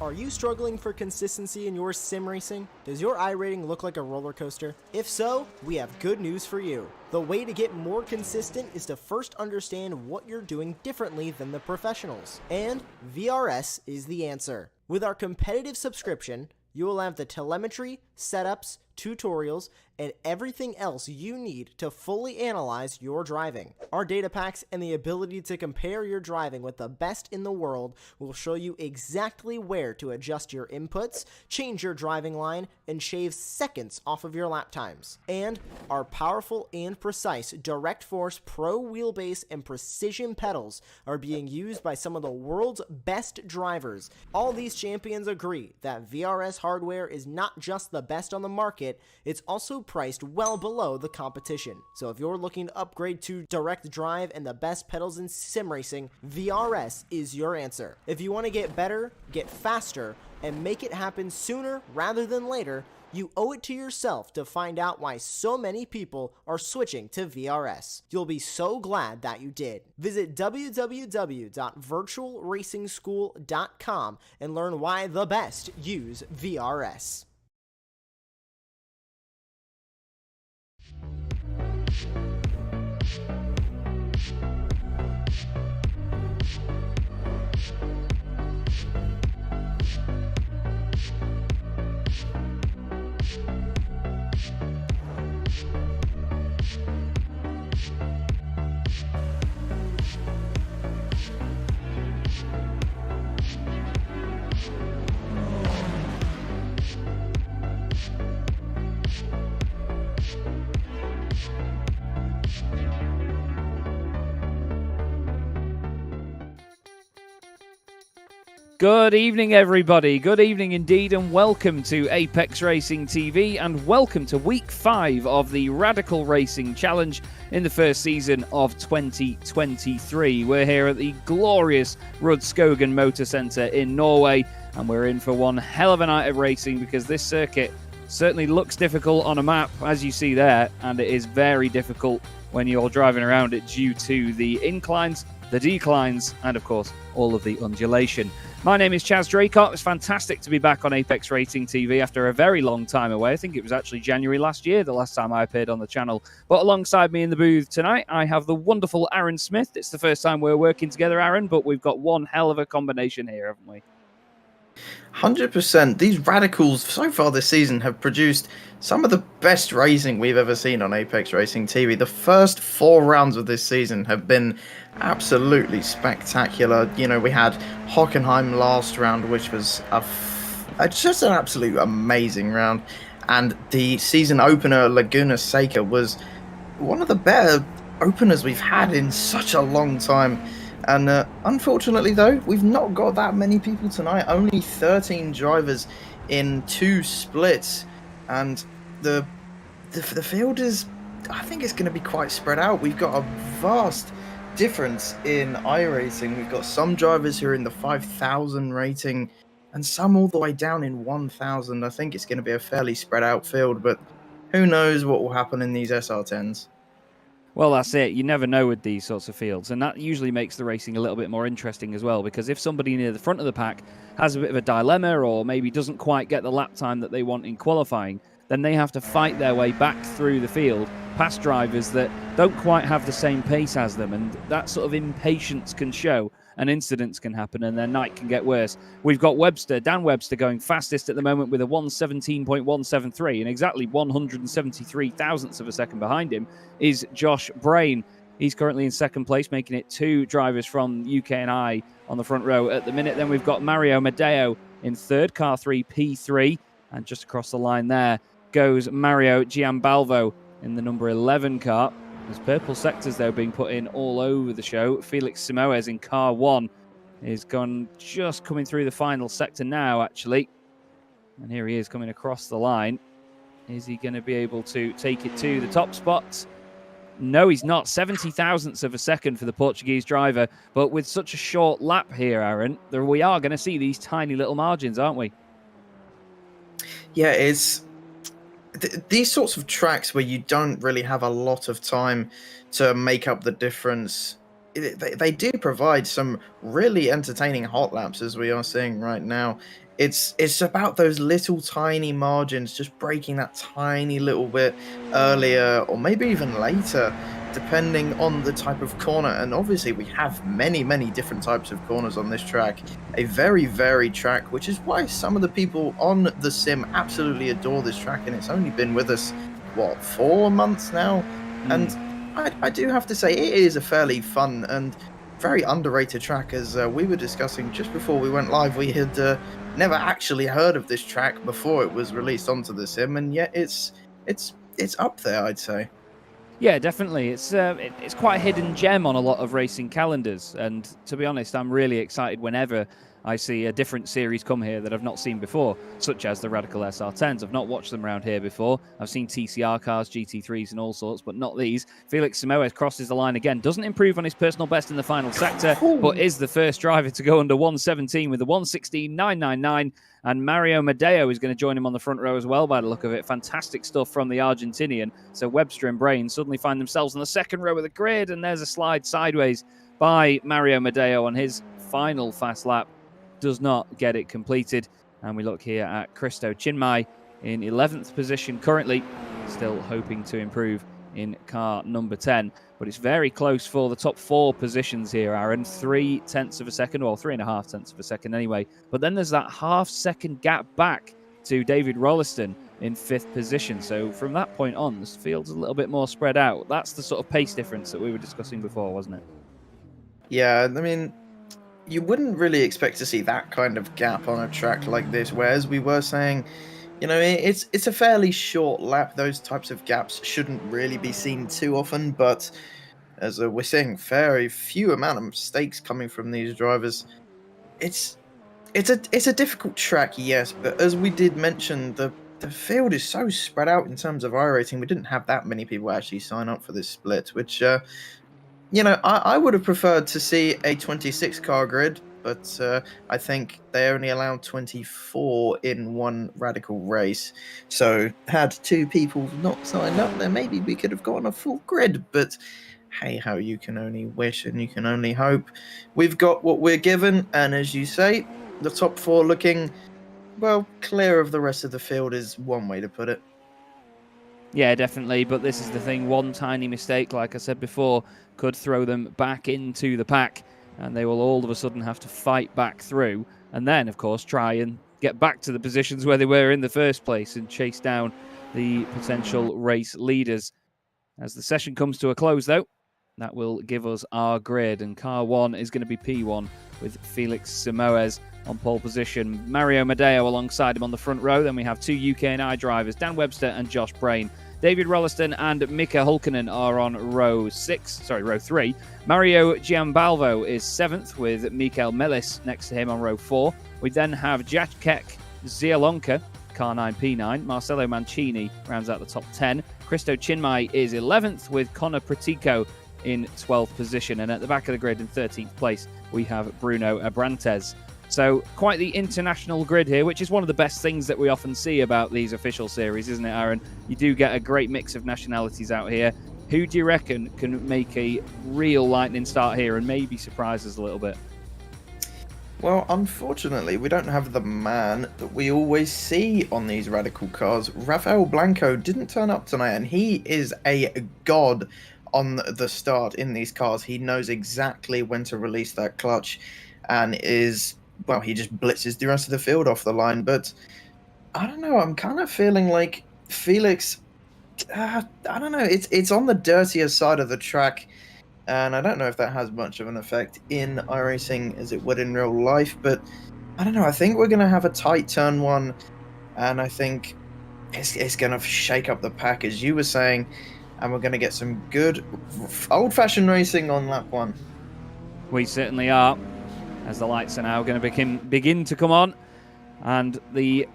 Are you struggling for consistency in your sim racing? Does your iRating look like a roller coaster? If so, we have good news for you. The way to get more consistent is to first understand what you're doing differently than the professionals. And VRS is the answer. With our competitive subscription, you will have the telemetry, setups, tutorials, and everything else you need to fully analyze your driving. Our data packs and the ability to compare your driving with the best in the world will show you exactly where to adjust your inputs, change your driving line, and shave seconds off of your lap times. And our powerful and precise Direct Force Pro wheelbase and precision pedals are being used by some of the world's best drivers. All these champions agree that VRS hardware is not just the best on the market, it's also priced well below the competition. So if you're looking to upgrade to direct drive and the best pedals in sim racing, VRS is your answer. If you want to get better, get faster, and make it happen sooner rather than later, you owe it to yourself to find out why so many people are switching to VRS. You'll be so glad that you did. Visit www.virtualracingschool.com and learn why the best use VRS. Good evening, everybody. Good evening indeed, and welcome to Apex Racing TV, and welcome to Week 5 of the Radical Racing Challenge in the first season of 2023. We're here at the glorious Rudskogen Motor Centre in Norway, and we're in for one hell of a night of racing because this circuit certainly looks difficult on a map, as you see there, and it is very difficult when you're driving around it due to the inclines, the declines, and of course, all of the undulation. My name is Chaz Draycott. It's fantastic to be back on Apex Racing TV after a very long time away. I think it was actually January last year, the last time I appeared on the channel. But alongside me in the booth tonight, I have the wonderful Aaron Smith. It's the first time we're working together, Aaron, but we've got one hell of a combination here, haven't we? 100%. These radicals so far this season have produced some of the best racing we've ever seen on Apex Racing TV. The first 4 rounds of this season have been absolutely spectacular. You know, we had Hockenheim last round, which was just an absolute amazing round. And the season opener, Laguna Seca, was one of the better openers we've had in such a long time. And unfortunately, though, we've not got that many people tonight. Only 13 drivers in 2 splits. And the field is, I think it's going to be quite spread out. We've got a vast difference in iRacing. We've got some drivers who are in the 5,000 rating and some all the way down in 1,000. I think it's going to be a fairly spread out field, but who knows what will happen in these SR10s. Well, that's it. You never know with these sorts of fields, and that usually makes the racing a little bit more interesting as well, because if somebody near the front of the pack has a bit of a dilemma or maybe doesn't quite get the lap time that they want in qualifying, then they have to fight their way back through the field past drivers that don't quite have the same pace as them, and that sort of impatience can show, and incidents can happen, and their night can get worse. We've got Dan Webster going fastest at the moment with a 1:17.173, and exactly 173 thousandths of a second behind him is Josh Brain. He's currently in second place, making it 2 drivers from UK and I on the front row at the minute. Then we've got Mario Medeo in third, car 3 P3, and just across the line there goes Mario Giambalvo in the number 11 car. There's purple sectors, though, being put in all over the show. Felix Simoes in car 1 is just coming through the final sector now, actually. And here he is coming across the line. Is he going to be able to take it to the top spots? No, he's not. 70 thousandths of a second for the Portuguese driver. But with such a short lap here, Aaron, we are going to see these tiny little margins, aren't we? Yeah, it's these sorts of tracks where you don't really have a lot of time to make up the difference they do provide some really entertaining hot laps, as we are seeing right now. It's about those little tiny margins, just breaking that tiny little bit earlier or maybe even later, depending on the type of corner. And obviously, we have many different types of corners on this track. A very varied track, which is why some of the people on the sim absolutely adore this track. And it's only been with us, what, 4 months now? And I do have to say, it is a fairly fun and very underrated track. As we were discussing just before we went live, we had never actually heard of this track before it was released onto the sim, and yet it's up there, I'd say. Yeah, definitely. It's quite a hidden gem on a lot of racing calendars, and to be honest, I'm really excited whenever I see a different series come here that I've not seen before, such as the Radical SR10s. I've not watched them around here before. I've seen TCR cars, GT3s and all sorts, but not these. Felix Simoes crosses the line again. Doesn't improve on his personal best in the final sector, but is the first driver to go under 117 with a 116.999. And Mario Medeo is going to join him on the front row as well, by the look of it. Fantastic stuff from the Argentinian. So Webster and Brain suddenly find themselves on the second row of the grid, and there's a slide sideways by Mario Medeo on his final fast lap. Does not get it completed. And we look here at Christo Chinmay in 11th position currently, still hoping to improve in car number 10. But it's very close for the top 4 positions here, Aaron. 3/10 of a second, or 3.5 tenths of a second anyway. But then there's that half-second gap back to David Rolliston in 5th position. So from that point on, this field's a little bit more spread out. That's the sort of pace difference that we were discussing before, wasn't it? Yeah, I mean, you wouldn't really expect to see that kind of gap on a track like this, whereas we were saying, you know, it's a fairly short lap. Those types of gaps shouldn't really be seen too often, but as we're seeing, very few amount of mistakes coming from these drivers. It's a difficult track, yes, but as we did mention, the field is so spread out in terms of iRacing. We didn't have that many people actually sign up for this split, which you know, I would have preferred to see a 26 car grid, but I think they only allowed 24 in one Radical race. So had 2 people not signed up, then maybe we could have gotten a full grid. But hey ho, you can only wish and you can only hope. We've got what we're given, and as you say, the top 4 looking, well, clear of the rest of the field is one way to put it. Yeah, definitely. But this is the thing. One tiny mistake, like I said before, could throw them back into the pack, and they will all of a sudden have to fight back through, and then, of course, try and get back to the positions where they were in the first place and chase down the potential race leaders. As the session comes to a close, though, that will give us our grid, and car 1 is going to be P1 with Felix Simoes on pole position. Mario Medeo alongside him on the front row. Then we have 2 UK&I drivers, Dan Webster and Josh Brain. David Rolliston and Mika Hulkkonen are on row 3. Mario Giambalvo is 7th with Mikael Melis next to him on row 4. We then have Jacek Zielonka, car 9P9. Marcelo Mancini rounds out the top 10. Christo Chinmay is 11th with Connor Pratico in 12th position. And at the back of the grid in 13th place, we have Bruno Abrantes. So quite the international grid here, which is one of the best things that we often see about these official series, isn't it, Aaron? You do get a great mix of nationalities out here. Who do you reckon can make a real lightning start here and maybe surprise us a little bit? Well, unfortunately, we don't have the man that we always see on these Radical cars. Rafael Blanco didn't turn up tonight, and he is a god on the start in these cars. He knows exactly when to release that clutch and is... well, he just blitzes the rest of the field off the line. But I don't know. I'm kind of feeling like Felix. I don't know. It's on the dirtier side of the track, and I don't know if that has much of an effect in iRacing as it would in real life. But I don't know. I think we're gonna have a tight turn 1, and I think it's gonna shake up the pack, as you were saying, and we're gonna get some good old-fashioned racing on lap 1. We certainly are, as the lights are now going to begin to come on. And the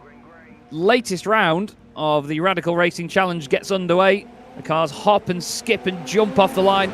latest round of the Radical Racing Challenge gets underway. The cars hop and skip and jump off the line,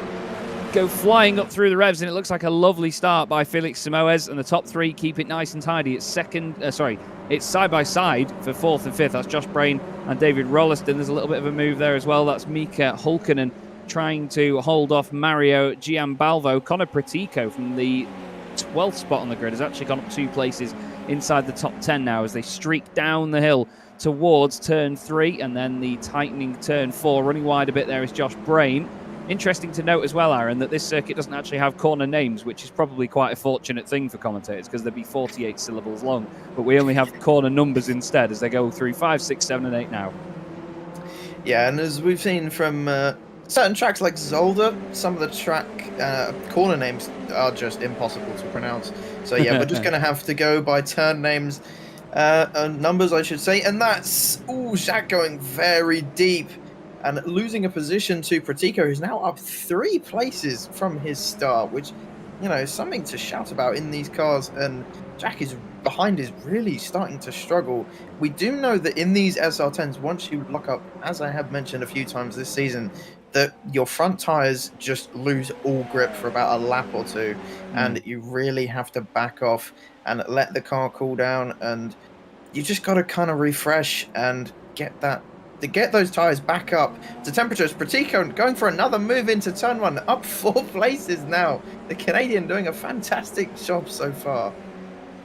go flying up through the revs, and it looks like a lovely start by Felix Simoes, and the top 3 keep it nice and tidy. It's side by side for 4th and 5th. That's Josh Brain and David Rolliston. There's a little bit of a move there as well. That's Mika Hulkkonen trying to hold off Mario Giambalvo. Connor Pratico from the 12th spot on the grid has actually gone up 2 places inside the top 10 now as they streak down the hill towards turn 3 and then the tightening turn 4. Running wide a bit there is Josh Brain. Interesting to note as well, Aaron, that this circuit doesn't actually have corner names, which is probably quite a fortunate thing for commentators because they'd be 48 syllables long. But we only have corner numbers instead as they go through 5, 6, 7, and 8 now. Yeah, and as we've seen from certain tracks like Zolder, some of the track corner names are just impossible to pronounce. So yeah, we're just going to have to go by turn names, numbers, I should say. And that's, Zach going very deep and losing a position to Pratico, who's now up 3 places from his start, which, you know, is something to shout about in these cars. And Jack is behind, is really starting to struggle. We do know that in these SR10s, once you lock up, as I have mentioned a few times this season, that your front tires just lose all grip for about a lap or 2, and you really have to back off and let the car cool down, and you just got to kind of refresh and get those tires back up to temperatures. Pratico going for another move into turn 1, up 4 places now. The Canadian doing a fantastic job so far.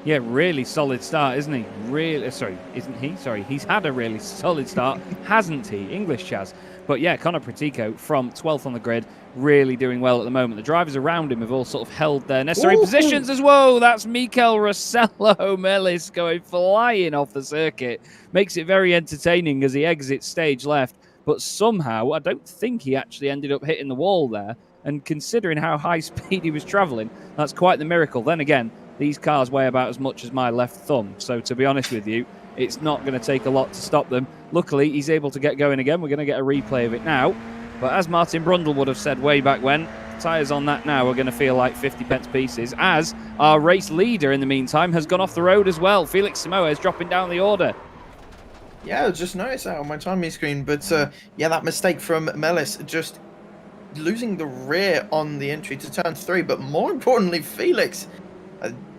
Yeah, really solid start, isn't he? Isn't he? Sorry, he's had a really solid start, hasn't he? English Chaz. But yeah, Connor Pratico from 12th on the grid, really doing well at the moment. The drivers around him have all sort of held their necessary positions as well. That's Mikel Rossello Melis going flying off the circuit. Makes it very entertaining as he exits stage left. But somehow, I don't think he actually ended up hitting the wall there. And considering how high speed he was travelling, that's quite the miracle. Then again, these cars weigh about as much as my left thumb. So to be honest with you, it's not going to take a lot to stop them. Luckily, he's able to get going again. We're going to get a replay of it now. But as Martin Brundle would have said way back when, tyres on that now are going to feel like 50 pence pieces, as our race leader in the meantime has gone off the road as well. Felix Samoa is dropping down the order. Yeah, I just noticed that on my timing screen. But yeah, that mistake from Melis, just losing the rear on the entry to turn 3. But more importantly, Felix,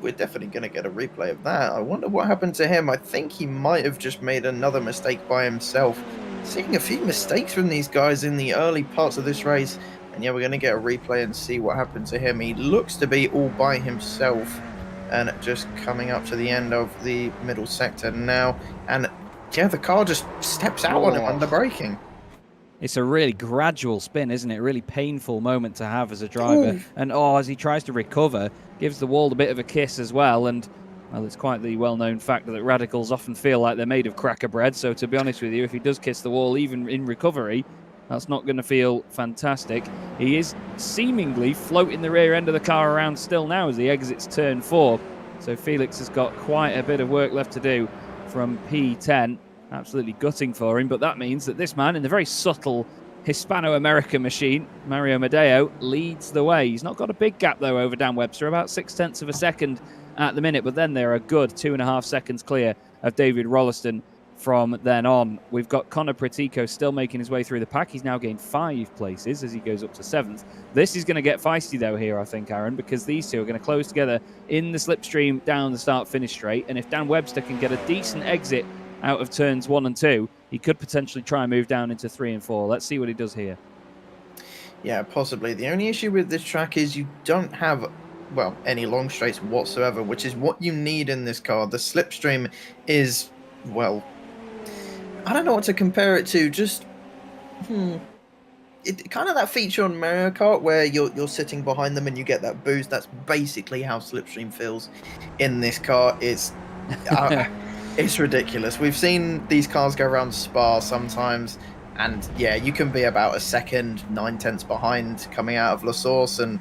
we're definitely going to get a replay of that. I wonder what happened to him. I think he might have just made another mistake by himself. Seeing a few mistakes from these guys in the early parts of this race. And yeah, we're going to get a replay and see what happened to him. He looks to be all by himself and just coming up to the end of the middle sector now. And yeah, the car just steps out on him under braking. It's a really gradual spin, isn't it? A really painful moment to have as a driver. Ooh. And as he tries to recover, gives the wall a bit of a kiss as well. And well, it's quite the well-known fact that radicals often feel like they're made of cracker bread. So to be honest with you, if he does kiss the wall, even in recovery, that's not going to feel fantastic. He is seemingly floating the rear end of the car around still now as he exits turn 4. So Felix has got quite a bit of work left to do from P10. Absolutely gutting for him, but that means that this man in the very subtle Hispano-American machine, Mario Medeo, leads the way. He's not got a big gap, though, over Dan Webster, about 0.6 of a second at the minute, but then they're a good 2.5 seconds clear of David Rolliston from then on. We've got Connor Pratico still making his way through the pack. He's now gained 5 places as he goes up to 7th. This is going to get feisty, though, here, I think, Aaron, because these two are going to close together in the slipstream down the start-finish straight, and if Dan Webster can get a decent exit out of turns 1 and 2, he could potentially try and move down into 3 and 4. Let's see what he does here. Yeah, possibly. The only issue with this track is you don't have, well, any long straights whatsoever, which is what you need in this car. The slipstream is, well, I don't know what to compare it to. Just, it kind of that feature on Mario Kart where you're sitting behind them and you get that boost. That's basically how slipstream feels in this car. It's it's ridiculous. We've seen these cars go around Spa sometimes, and yeah, you can be about a second, 9/10 behind coming out of La Source, and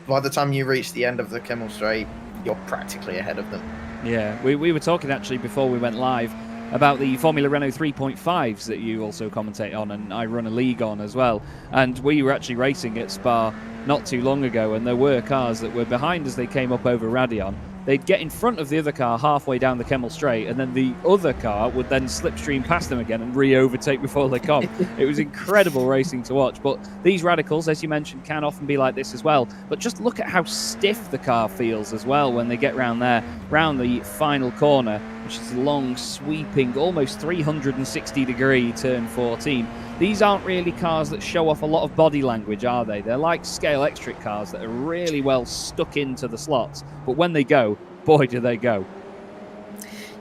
by the time you reach the end of the Kemmel Straight, you're practically ahead of them. Yeah, we were talking actually before we went live about the Formula Renault 3.5s that you also commentate on, and I run a league on as well. And we were actually racing at Spa not too long ago, and there were cars that were behind as they came up over Radion. They'd get in front of the other car halfway down the Kemmel Straight, and then the other car would then slipstream past them again and re-overtake before they come. It was incredible racing to watch. But these radicals, as you mentioned, can often be like this as well. But just look at how stiff the car feels as well when they get round there, round the final corner, which is a long, sweeping, almost 360-degree turn 14. these aren't really cars that show off a lot of body language, are they? They're like scale extric cars that are really well stuck into the slots. But when they go, boy, do they go.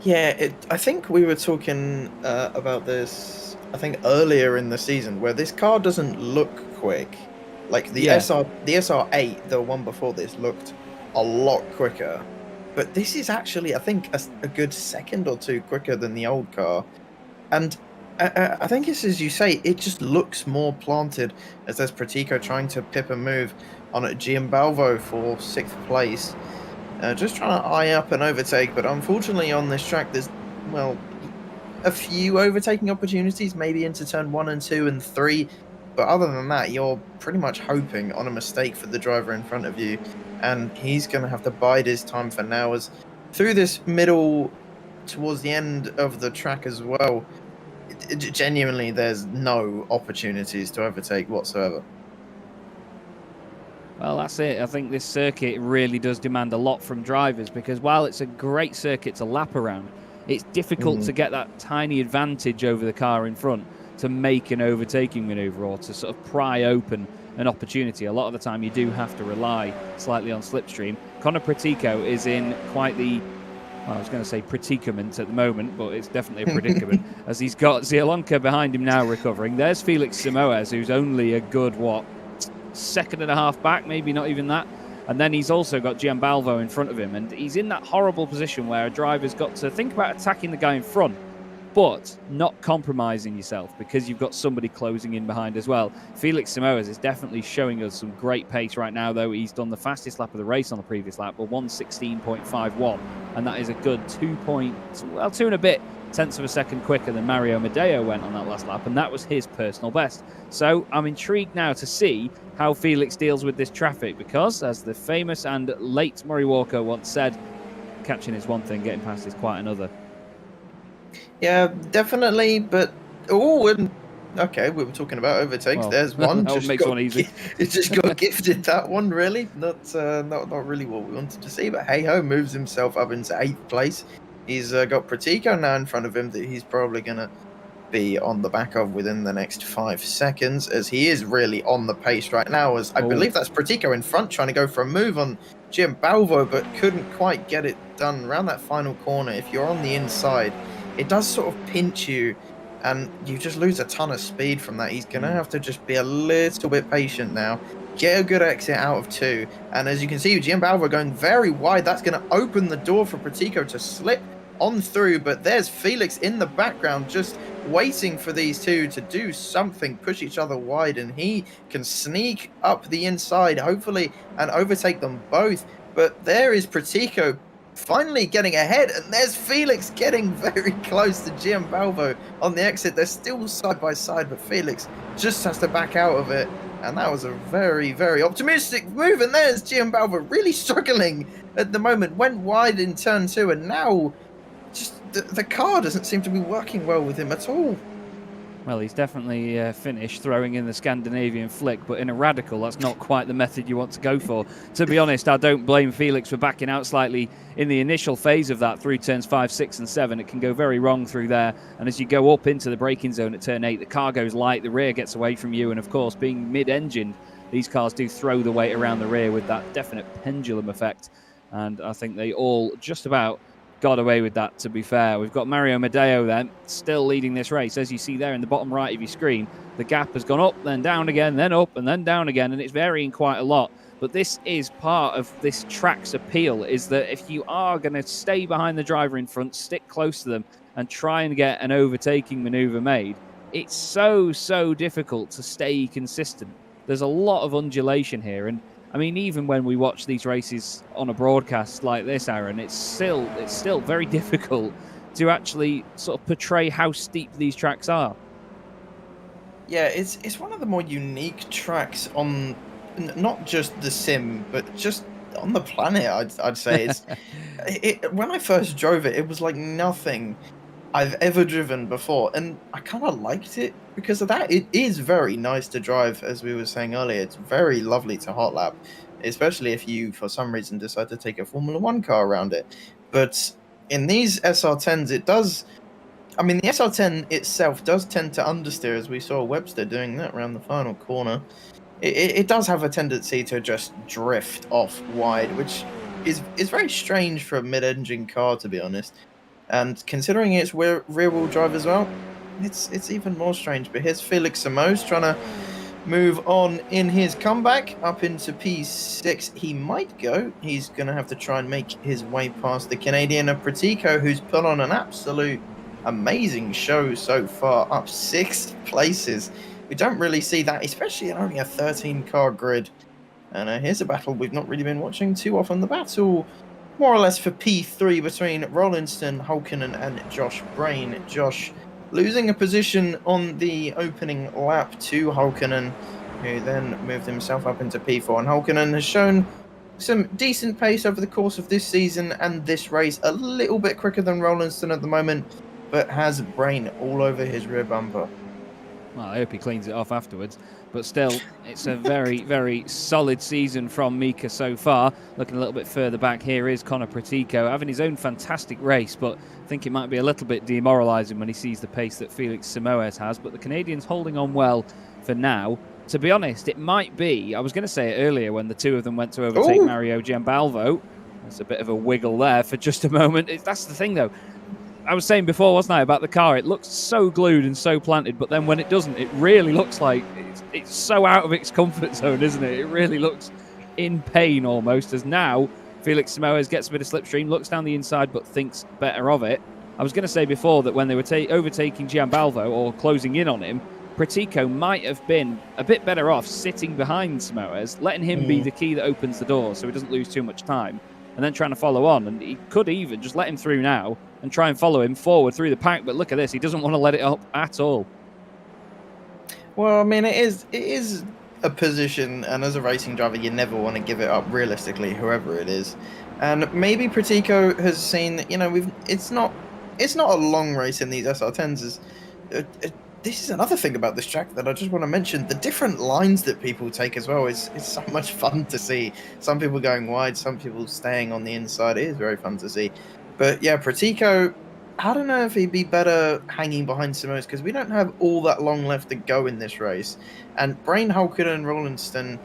Yeah, I think we were talking about this, I think, earlier in the season, where this car doesn't look quick. Like the SR8, the one before this, looked a lot quicker. But this is actually, I think, a good second or two quicker than the old car. And I think it's as you say, it just looks more planted, as there's Pratico trying to pip a move on a Giambalvo for 6th place. Just trying to eye up an overtake, but unfortunately on this track there's, well, a few overtaking opportunities, maybe into turn 1 and 2 and 3. But other than that, you're pretty much hoping on a mistake for the driver in front of you. And he's going to have to bide his time for now, as through this middle, towards the end of the track as well, genuinely there's no opportunities to overtake whatsoever. Well, that's it. I think this circuit really does demand a lot from drivers, because while it's a great circuit to lap around, it's difficult to get that tiny advantage over the car in front to make an overtaking maneuver or to sort of pry open an opportunity. A lot of the time you do have to rely slightly on slipstream. Connor Pratico is in quite the, well, I was going to say predicament at the moment, but it's definitely a predicament, as he's got Zielonka behind him now recovering. There's Felix Simoes, who's only a good, second and a half back, maybe not even that. And then he's also got Giambalvo in front of him, and he's in that horrible position where a driver's got to think about attacking the guy in front, but not compromising yourself, because you've got somebody closing in behind as well. Felix Simoes is definitely showing us some great pace right now, though. He's done the fastest lap of the race on the previous lap, but 1:16.51, and that is a good 2 and a bit tenths of a second quicker than Mario Medeo went on that last lap, and that was his personal best. So I'm intrigued now to see how Felix deals with this traffic, because, as the famous and late Murray Walker once said, catching is one thing, getting past is quite another. Yeah, definitely, but okay, we were talking about overtakes. Well, there's one. That makes one easy. It just got gifted, that one, really. Not really what we wanted to see, but hey ho, moves himself up into 8th place. He's got Pratico now in front of him that he's probably going to be on the back of within the next 5 seconds, as he is really on the pace right now, as I believe that's Pratico in front trying to go for a move on Giambalvo, but couldn't quite get it done around that final corner. If you're on the inside, it does sort of pinch you, and you just lose a ton of speed from that. He's going to have to just be a little bit patient now, get a good exit out of 2, and as you can see, Giambalvo going very wide. That's going to open the door for Pratico to slip on through, but there's Felix in the background just waiting for these two to do something, push each other wide, and he can sneak up the inside, hopefully, and overtake them both. But there is Pratico finally getting ahead, and there's Felix getting very close to Giambalvo on the exit. They're still side by side, but Felix just has to back out of it, and that was a very, very optimistic move. And there's Giambalvo really struggling at the moment, went wide in turn 2, and now just the car doesn't seem to be working well with him at all. Well, he's definitely finished throwing in the Scandinavian flick, but in a radical, that's not quite the method you want to go for. To be honest, I don't blame Felix for backing out slightly in the initial phase of that through turns 5, 6, and 7. It can go very wrong through there, and as you go up into the braking zone at turn 8, the car goes light, the rear gets away from you, and of course, being mid-engined, these cars do throw the weight around the rear with that definite pendulum effect, and I think they all just about got away with that, to be fair. We've got Mario Medeo then, still leading this race. As you see there in the bottom right of your screen, the gap has gone up, then down again, then up, and then down again, and it's varying quite a lot. But this is part of this track's appeal, is that if you are going to stay behind the driver in front, stick close to them, and try and get an overtaking maneuver made, it's so difficult to stay consistent. There's a lot of undulation here, and I mean, even when we watch these races on a broadcast like this, Aaron, it's still very difficult to actually sort of portray how steep these tracks are. Yeah, it's one of the more unique tracks on not just the sim, but just on the planet. I'd say when I first drove it, it was like nothing I've ever driven before, and I kind of liked it because of that. It is very nice to drive, as we were saying earlier. It's very lovely to hot lap, especially if you, for some reason, decide to take a Formula 1 car around it. But in these SR10s, it does I mean, the SR10 itself does tend to understeer, as we saw Webster doing that around the final corner. It does have a tendency to just drift off wide, which is very strange for a mid-engine car, to be honest. And considering it's rear-wheel drive as well, it's even more strange. But here's Felix Samos trying to move on in his comeback up into P6. He might go. He's going to have to try and make his way past the Canadian of Pratico, who's put on an absolute amazing show so far, up 6 places. We don't really see that, especially in only a 13-car grid. And here's a battle we've not really been watching too often. The battle, more or less, for P3 between Rollinston, Hulkinen, and Josh Brain. Josh losing a position on the opening lap to Hulkinen, who then moved himself up into P4. And Hulkinen has shown some decent pace over the course of this season and this race, a little bit quicker than Rollinston at the moment, but has Brain all over his rear bumper. Well, I hope he cleans it off afterwards. But still, it's a very, very solid season from Mika so far. Looking a little bit further back, here is Connor Pratico having his own fantastic race, but I think it might be a little bit demoralising when he sees the pace that Felix Simoes has. But the Canadian's holding on well for now. To be honest, it might be, I was going to say it earlier when the two of them went to overtake Mario Giambalvo. There's a bit of a wiggle there for just a moment. That's the thing, though. I was saying before, wasn't I, about the car? It looks so glued and so planted, but then when it doesn't, it really looks like it's so out of its comfort zone, isn't it? It really looks in pain almost, as now Felix Simoes gets a bit of slipstream, looks down the inside, but thinks better of it. I was going to say before that when they were overtaking Giambalvo or closing in on him, Pratico might have been a bit better off sitting behind Simoes, letting him be the key that opens the door so he doesn't lose too much time, and then trying to follow on. And he could even just let him through now and try and follow him forward through the pack. But look at this. He doesn't want to let it up at all. Well, I mean, it is a position, and as a racing driver, you never want to give it up realistically, whoever it is. And maybe Pratico has seen that, it's not a long race in these SR10s. This is another thing about this track that I just want to mention. The different lines that people take as well is so much fun to see. Some people going wide, some people staying on the inside. It is very fun to see. But yeah, Pratico, I don't know if he'd be better hanging behind Simoes, because we don't have all that long left to go in this race. And Brain, Hulkinen, and Rollinston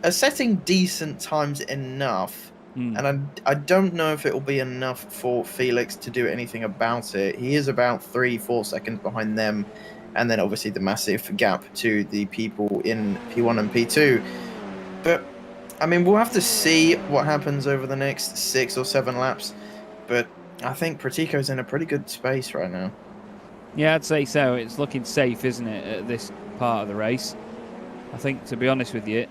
are setting decent times enough. And I don't know if it will be enough for Felix to do anything about it. He is about 3-4 seconds behind them. And then obviously the massive gap to the people in P1 and P2. But, I mean, we'll have to see what happens over the next 6 or 7 laps. But I think Pratico's in a pretty good space right now. Yeah, I'd say so. It's looking safe, isn't it, at this part of the race? I think, to be honest with you,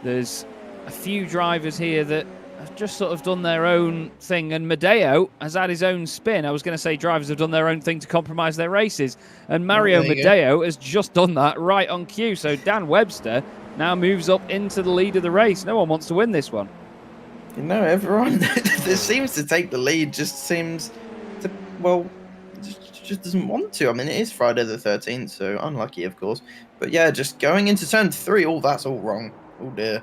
there's a few drivers here that have just sort of done their own thing, and Medeo has had his own spin. I was going to say drivers have done their own thing to compromise their races, and Mario Medeo has just done that right on cue. So Dan Webster now moves up into the lead of the race. No one wants to win this one. Everyone that seems to take the lead just seems to, just doesn't want to. I mean, it is Friday the 13th, so unlucky, of course. But yeah, just going into turn 3, that's all wrong. Oh dear.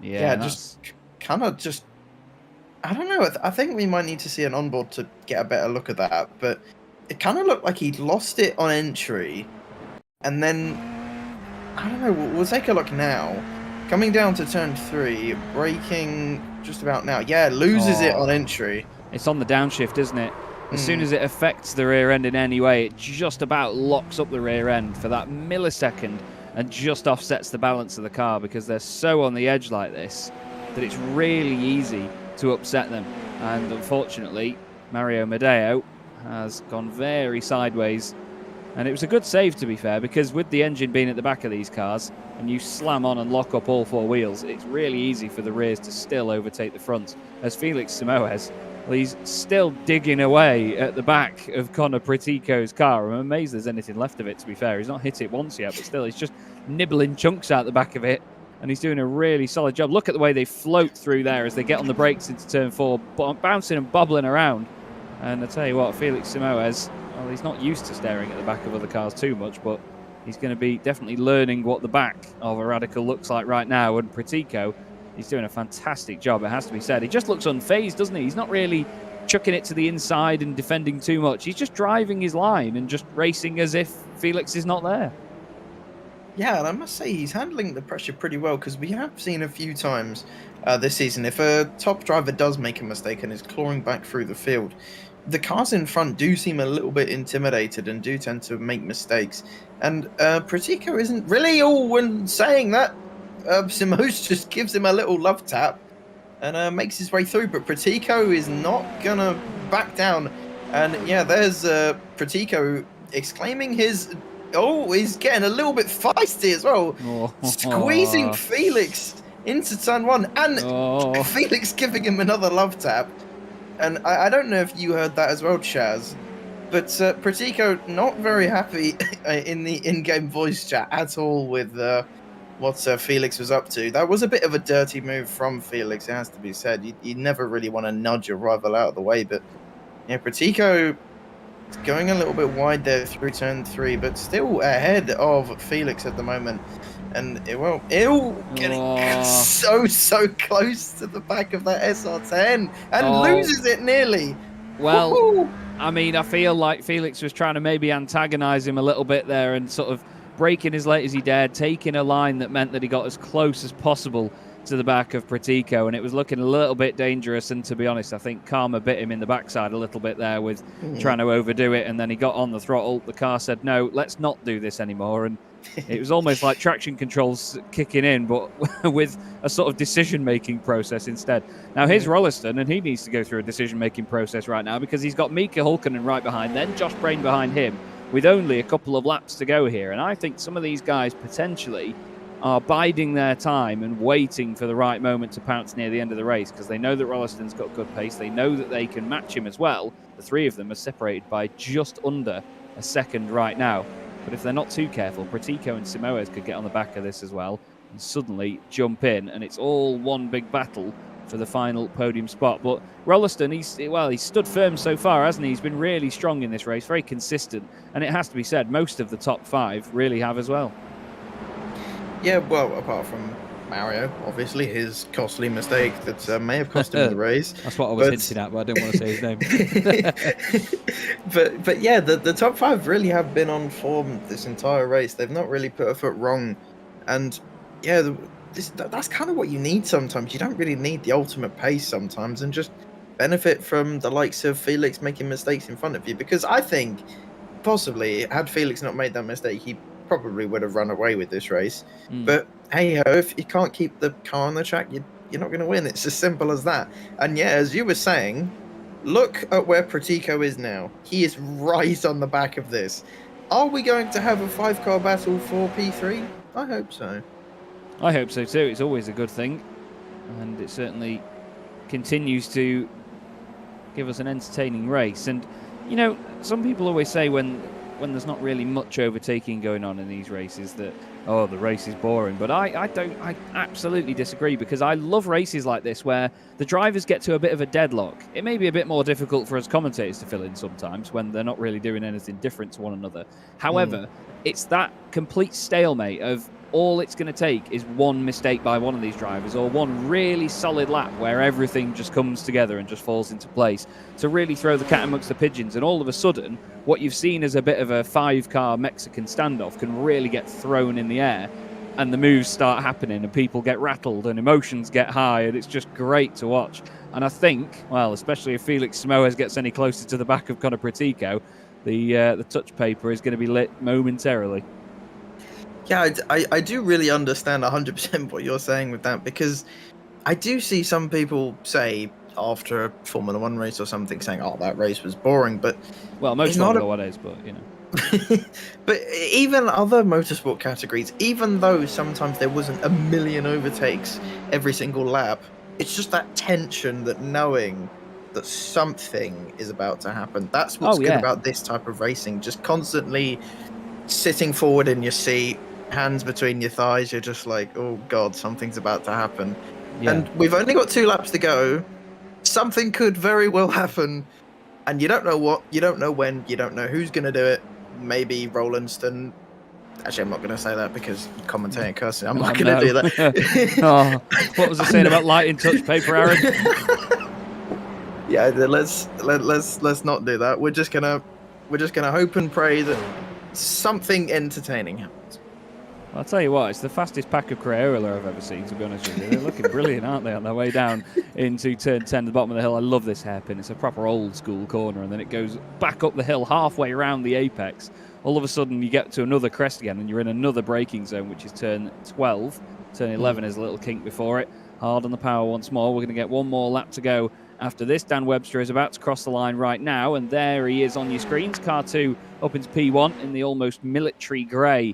Yeah, just kind of just, I don't know. I think we might need to see an onboard to get a better look at that. But it kind of looked like he'd lost it on entry. And then, I don't know, we'll take a look now. Coming down to turn 3, braking just about now. Yeah, loses it on entry. It's on the downshift, isn't it? As soon as it affects the rear end in any way, it just about locks up the rear end for that millisecond and just offsets the balance of the car, because they're so on the edge like this that it's really easy to upset them. And unfortunately, Mario Medeo has gone very sideways. And it was a good save, to be fair, because with the engine being at the back of these cars and you slam on and lock up all 4 wheels, it's really easy for the rears to still overtake the fronts. As Felix Simoes, well, he's still digging away at the back of Connor Pratico's car. I'm amazed there's anything left of it, to be fair. He's not hit it once yet, but still, he's just nibbling chunks out the back of it. And he's doing a really solid job. Look at the way they float through there as they get on the brakes into turn 4, bouncing and bobbling around. And I tell you what, Felix Simoes, well, he's not used to staring at the back of other cars too much, but he's going to be definitely learning what the back of a Radical looks like right now. And Pratico, He's doing a fantastic job, it has to be said. He just looks unfazed, doesn't he? He's not really chucking it to the inside and defending too much. He's just driving his line and just racing as if Felix is not there. Yeah, and I must say he's handling the pressure pretty well, because we have seen a few times this season, if a top driver does make a mistake and is clawing back through the field, the cars in front do seem a little bit intimidated and do tend to make mistakes. And Pratico isn't really all when saying that. Simos just gives him a little love tap and makes his way through, but Pratico is not gonna back down. And yeah, there's Pratico exclaiming his... Oh, he's getting a little bit feisty as well. Squeezing Felix into turn one. And Felix giving him another love tap. And I don't know if you heard that as well, Chaz. But Pratico not very happy in the in-game voice chat at all with what Felix was up to. That was a bit of a dirty move from Felix, it has to be said. You never really want to nudge your rival out of the way. But yeah, Pratico... going a little bit wide there through turn 3, but still ahead of Felix at the moment. And getting so close to the back of that SR10 and loses it nearly. Well, Woo-hoo! I mean, I feel like Felix was trying to maybe antagonize him a little bit there and sort of breaking as late as he dared, taking a line that meant that he got as close as possible to the back of Pratico, and it was looking a little bit dangerous. And to be honest, I think Karma bit him in the backside a little bit there with trying to overdo it, and then he got on the throttle. The car said, no, let's not do this anymore, and it was almost like traction controls kicking in, but with a sort of decision-making process instead. Now, here's Rolliston, and he needs to go through a decision-making process right now because he's got Mika Hulkonen right behind, then Josh Brain behind him, with only a couple of laps to go here. And I think some of these guys potentially are biding their time and waiting for the right moment to pounce near the end of the race, because they know that Rolliston's got good pace. They know that they can match him as well. The three of them are separated by just under a second right now. But if they're not too careful, Pratico and Simoes could get on the back of this as well and suddenly jump in, and it's all one big battle for the final podium spot. But Rolliston, he's stood firm so far, hasn't he? He's been really strong in this race, very consistent, and it has to be said, most of the top five really have as well. Yeah, well, apart from Mario, obviously, his costly mistake that may have cost him the race. That's what I was hinting at, but I didn't want to say his name. but yeah, the top five really have been on form this entire race. They've not really put a foot wrong. And yeah, that's kind of what you need sometimes. You don't really need the ultimate pace sometimes, and just benefit from the likes of Felix making mistakes in front of you. Because I think, possibly, had Felix not made that mistake, he probably would have run away with this race. But hey ho, if you can't keep the car on the track, you're not going to win. It's as simple as that. And yeah, as you were saying, look at where Pratico is now. He is right on the back of this. Are we going to have a 5-car battle for P3? I hope so. I hope so too. It's always a good thing, and it certainly continues to give us an entertaining race. And you know, some people always say when there's not really much overtaking going on in these races that, oh, the race is boring. But I absolutely disagree, because I love races like this where the drivers get to a bit of a deadlock. It may be a bit more difficult for us commentators to fill in sometimes when they're not really doing anything different to one another. However, it's that complete stalemate of all it's going to take is one mistake by one of these drivers, or one really solid lap where everything just comes together and just falls into place to really throw the cat amongst the pigeons. And all of a sudden, what you've seen as a bit of a 5-car Mexican standoff can really get thrown in the air, and the moves start happening and people get rattled and emotions get high, and it's just great to watch. And I think, well, especially if Felix Simoes gets any closer to the back of Connor Pratico, the touch paper is going to be lit momentarily. Yeah, I do really understand 100% what you're saying with that, because I do see some people say after a Formula 1 race or something saying, oh, that race was boring, but... Well, most Formula 1 is, but, you know. But even other motorsport categories, even though sometimes there wasn't a million overtakes every single lap, it's just that tension, that knowing that something is about to happen. That's what's good about this type of racing, just constantly sitting forward in your seat, hands between your thighs, you're just like, oh god, something's about to happen. And we've only got 2 laps to go. Something could very well happen, and you don't know what, you don't know when, you don't know who's going to do it. Maybe Rollinston Actually, I'm not going to say that because commentating cursing. I'm not Oh, going to no. do that. Oh, what was I saying about light in touch paper, Aaron? Yeah, let's not do that. We're just gonna hope and pray that something entertaining happens. I'll tell you what, it's the fastest pack of Crayola I've ever seen, to be honest with you. They're looking brilliant, aren't they, on their way down into turn 10 at the bottom of the hill. I love this hairpin. It's a proper old school corner, and then it goes back up the hill halfway around the apex. All of a sudden, you get to another crest again, and you're in another braking zone, which is turn 12. Turn 11 is a little kink before it. Hard on the power once more. We're going to get one more lap to go after this. Dan Webster is about to cross the line right now, and there he is on your screens. Car 2 up into P1 in the almost military grey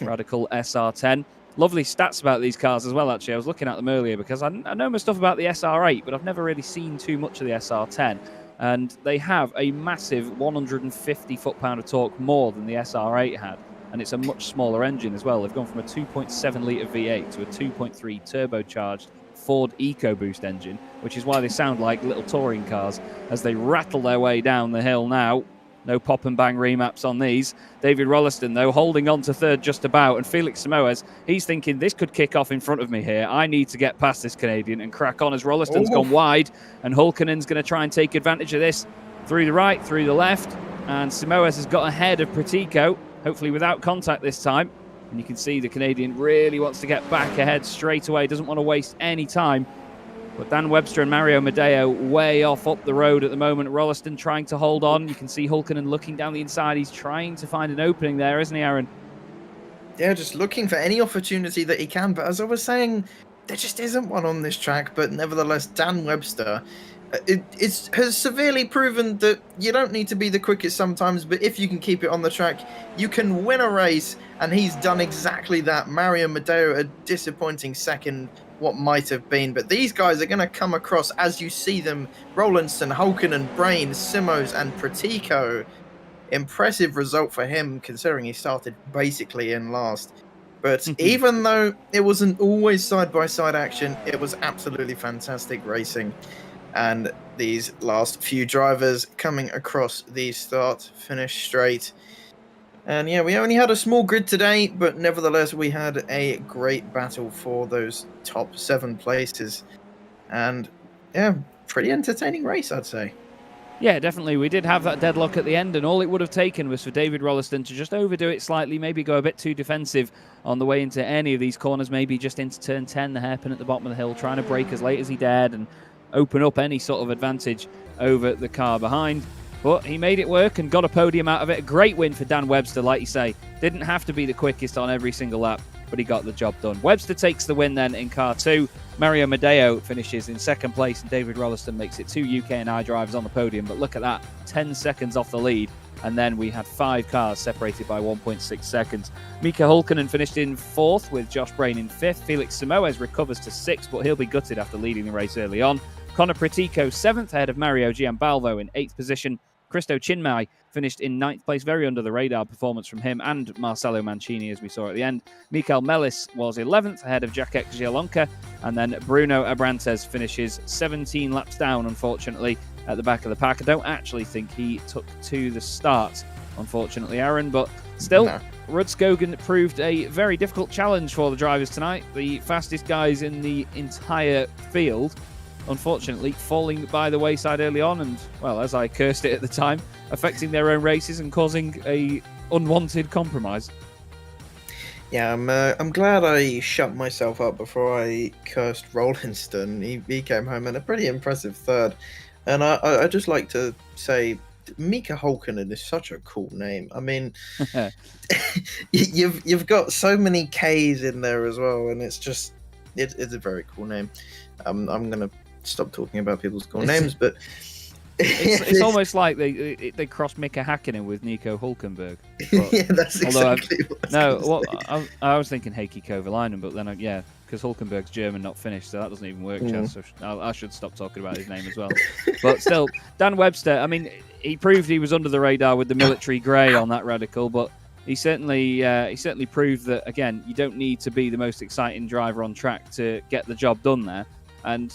Radical SR10. Lovely stats about these cars as well, actually. I was looking at them earlier because I know my stuff about the SR8, but I've never really seen too much of the SR10. And they have a massive 150 foot-pound of torque more than the SR8 had. And it's a much smaller engine as well. They've gone from a 2.7 litre V8 to a 2.3 turbocharged Ford EcoBoost engine, which is why they sound like little touring cars as they rattle their way down the hill now. No pop and bang remaps on these. David Rolliston, though, holding on to third just about. And Felix Samoes, he's thinking this could kick off in front of me here. I need to get past this Canadian and crack on as Rolliston's gone wide. And Hulkinen's going to try and take advantage of this through the right, through the left. And Samoes has got ahead of Pratico, hopefully without contact this time. And you can see the Canadian really wants to get back ahead straight away, doesn't want to waste any time. But Dan Webster and Mario Medeo way off up the road at the moment. Rolliston trying to hold on. You can see Hulkinen looking down the inside. He's trying to find an opening there, isn't he, Aaron? Yeah, just looking for any opportunity that he can. But as I was saying, there just isn't one on this track. But nevertheless, Dan Webster has severely proven that you don't need to be the quickest sometimes, but if you can keep it on the track, you can win a race, and he's done exactly that. Mario Medeo, a disappointing second, what might have been, but these guys are going to come across as you see them. Rowlandson, Hulkinen, Brain, Simos, and Pratico. Impressive result for him, considering he started basically in last. But even though it wasn't always side-by-side action, it was absolutely fantastic racing. And these last few drivers coming across the start-finish straight. And yeah, we only had a small grid today, but nevertheless, we had a great battle for those top 7 places. And yeah, pretty entertaining race, I'd say. Yeah, definitely. We did have that deadlock at the end, and all it would have taken was for David Rolliston to just overdo it slightly, maybe go a bit too defensive on the way into any of these corners, maybe just into turn 10, the hairpin at the bottom of the hill, trying to brake as late as he dared and open up any sort of advantage over the car behind. But he made it work and got a podium out of it. A great win for Dan Webster, like you say. Didn't have to be the quickest on every single lap, but he got the job done. Webster takes the win then in car 2. Mario Medeo finishes in second place, and David Rolliston makes it 2 UK and I drivers on the podium. But look at that, 10 seconds off the lead. And then we had 5 cars separated by 1.6 seconds. Mika Hulkinen finished in 4th with Josh Brain in 5th. Felix Samoes recovers to 6th, but he'll be gutted after leading the race early on. Connor Pratico 7th ahead of Mario Giambalvo in 8th position. Christo Chinmay finished in 9th place, very under the radar performance from him and Marcelo Mancini, as we saw at the end. Mikael Mellis was 11th ahead of Jacek Zielonka, and then Bruno Abrantes finishes 17 laps down, unfortunately, at the back of the pack. I don't actually think he took to the start, unfortunately, Aaron, but still, Rudskogen proved a very difficult challenge for the drivers tonight. The fastest guys in the entire field, unfortunately, falling by the wayside early on and, well, as I cursed it at the time, affecting their own races and causing a unwanted compromise. Yeah, I'm glad I shut myself up before I cursed Rowlandson. He came home in a pretty impressive 3rd. And I just like to say, Mika Hulkinen is such a cool name. I mean, you've got so many K's in there as well, and it's just it's a very cool name. I'm gonna stop talking about people's cool names, but it's almost like they crossed Mika Hakkinen with Nico Hulkenberg. Yeah, that's exactly I was thinking Heikki Kovalainen, but then because Hulkenberg's German, not Finnish, so that doesn't even work. So I should stop talking about his name as well. But still, Dan Webster, I mean, he proved he was under the radar with the military grey on that radical, but he certainly proved that, again, you don't need to be the most exciting driver on track to get the job done there. And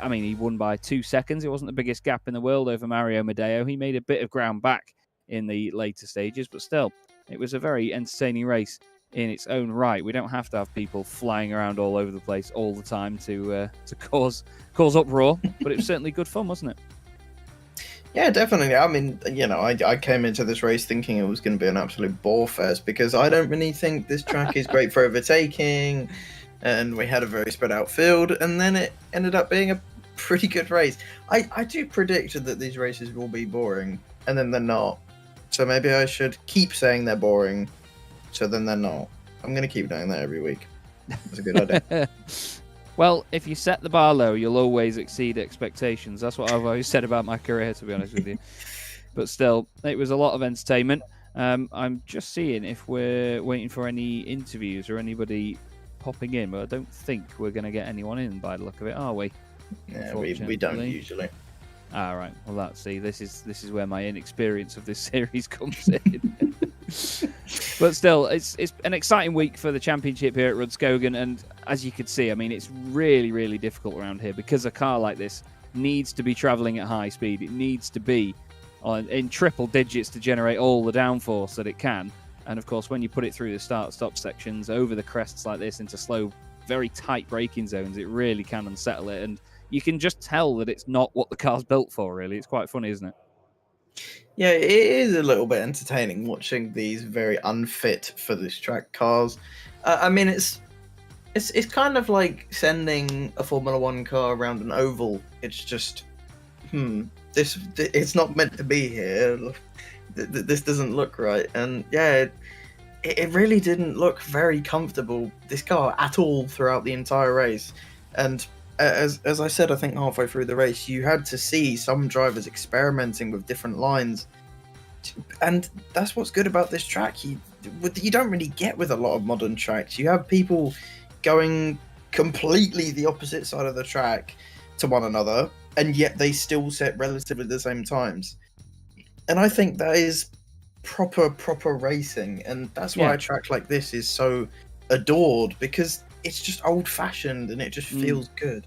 I mean, he won by 2 seconds. It wasn't the biggest gap in the world over Mario Medeo. He made a bit of ground back in the later stages, but still, it was a very entertaining race in its own right. We don't have to have people flying around all over the place all the time to cause uproar, but it was certainly good fun, wasn't it? Yeah, definitely. I mean, I came into this race thinking it was going to be an absolute bore fest because I don't really think this track is great for overtaking, and we had a very spread out field, and then it ended up being a pretty good race. I do predict that these races will be boring, and then they're not. So maybe I should keep saying they're boring, so then they're not. I'm going to keep doing that every week. That's a good idea. Well, if you set the bar low, you'll always exceed expectations. That's what I've always said about my career, to be honest with you. But still, it was a lot of entertainment. I'm just seeing if we're waiting for any interviews or anybody popping in, but I don't think we're going to get anyone in by the look of it, are we? Yeah, we don't usually. All right. Well, let's see. This is where my inexperience of this series comes in. But still, it's an exciting week for the championship here at Rudskogen, and as you could see, I mean, it's really, really difficult around here because a car like this needs to be travelling at high speed. It needs to be in triple digits to generate all the downforce that it can. And of course, when you put it through the start-stop sections over the crests like this into slow, very tight braking zones, it really can unsettle it. And you can just tell that it's not what the car's built for, really. It's quite funny, isn't it? Yeah, it is a little bit entertaining watching these very unfit for this track cars. I mean, it's kind of like sending a Formula One car around an oval. It's just, it's not meant to be here. This doesn't look right, and yeah, it really didn't look very comfortable, this car, at all throughout the entire race. And as I said, I think halfway through the race, you had to see some drivers experimenting with different lines. And that's what's good about this track. You don't really get with a lot of modern tracks. You have people going completely the opposite side of the track to one another, and yet they still set relatively the same times. And I think that is proper racing. And that's why a track like this is so adored, because it's just old-fashioned and it just feels good.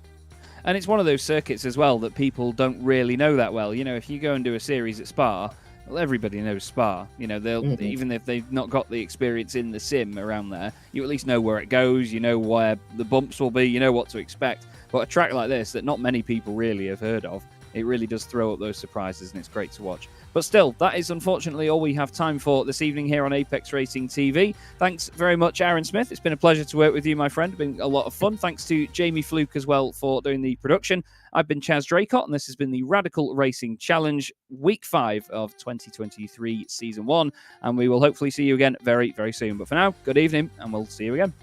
And it's one of those circuits as well that people don't really know that well. You know, if you go and do a series at Spa, well, everybody knows Spa. You know, they'll even if they've not got the experience in the sim around there, you at least know where it goes, you know where the bumps will be, you know what to expect. But a track like this that not many people really have heard of, it really does throw up those surprises, and it's great to watch. But still, that is unfortunately all we have time for this evening here on Apex Racing TV. Thanks very much, Aaron Smith. It's been a pleasure to work with you, my friend. It's been a lot of fun. Thanks to Jamie Fluke as well for doing the production. I've been Chaz Draycott, and this has been the Radical Racing Challenge, Week 5 of 2023 Season 1. And we will hopefully see you again very, very soon. But for now, good evening, and we'll see you again.